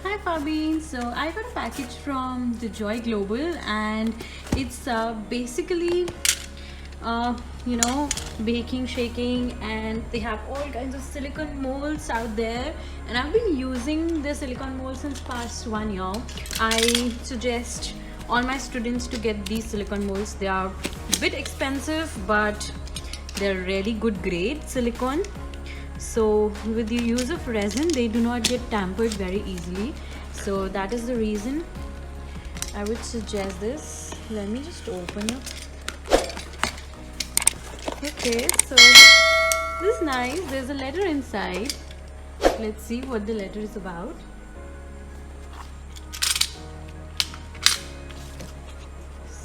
Hi Fabine. So I got a package from the Joy Global, and it's basically uh, baking, shaking, and they have all kinds of silicone molds out there. And I've been using the silicone molds since past 1 year. I suggest all my students to get these silicone molds. They are a bit expensive, but they're really good grade silicone. So with the use of resin, they do not get tampered very easily. So that is the reason I would suggest this. Let me just open it. Okay, so this is nice. There's a letter inside. Let's see what the letter is about.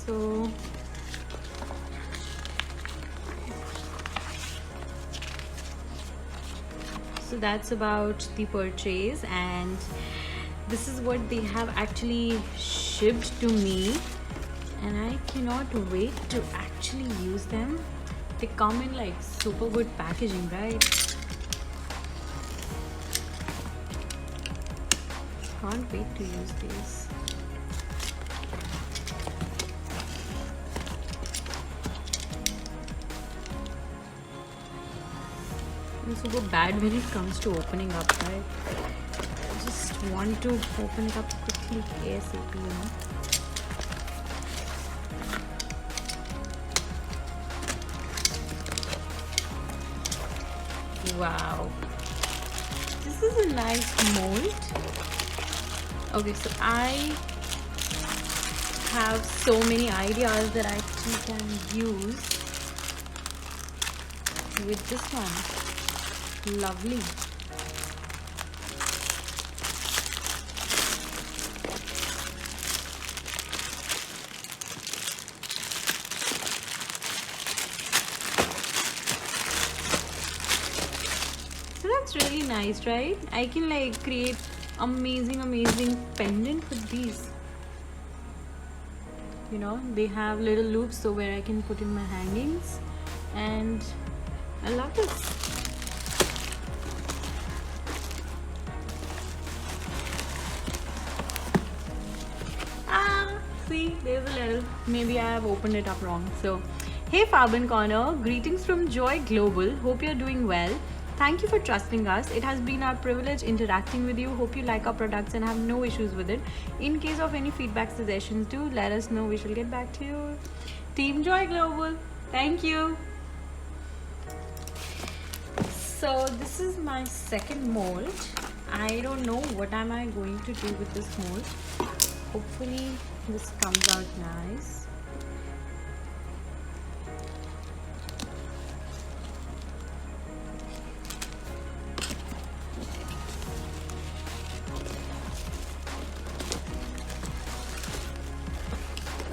So that's about the purchase, and this is what they have actually shipped to me, and I cannot wait to actually use them. They come in like super good packaging, right? Can't wait to use these. I'm super bad when it comes to opening up, right? I just want to open it up quickly, ASAP, Wow, this is a nice mold. Okay, so I have so many ideas that I actually can use with this one. Lovely. So that's really nice, right? I can like create amazing pendant with these. They have little loops so where I can put in my hangings, and I love this. See, there's a little, maybe I have opened it up wrong. So hey Fabin Corner, greetings from Joy Global. Hope you're doing well. Thank you for trusting us. It has been our privilege interacting with you. Hope you like our products and have no issues with it. In case of any feedback suggestions, do let us know. We shall get back to you. Team Joy Global, thank you. So this is my second mold. I don't know what am I going to do with this mold. Hopefully this comes out nice.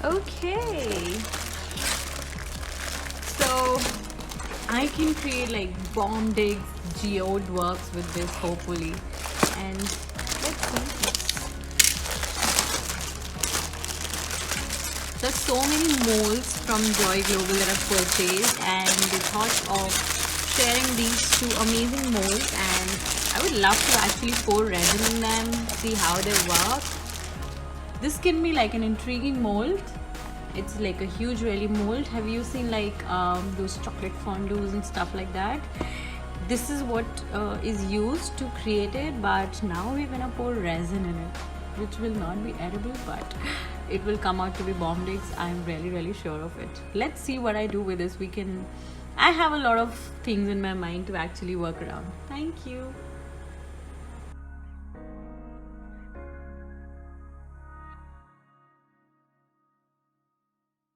Okay, so I can create like bomb digs, geode works with this hopefully, and let's see. There's so many molds from Joy Global that I've purchased, and the thought of sharing these two amazing molds, and I would love to actually pour resin in them, see how they work. This can be like an intriguing mold. It's like a huge really mold. Have you seen like those chocolate fondues and stuff like that? This is what is used to create it, but now we're gonna pour resin in it, which will not be edible, but it will come out to be bomb digs. I'm really sure of it. Let's see what I do with this. I have a lot of things in my mind to actually work around. Thank you.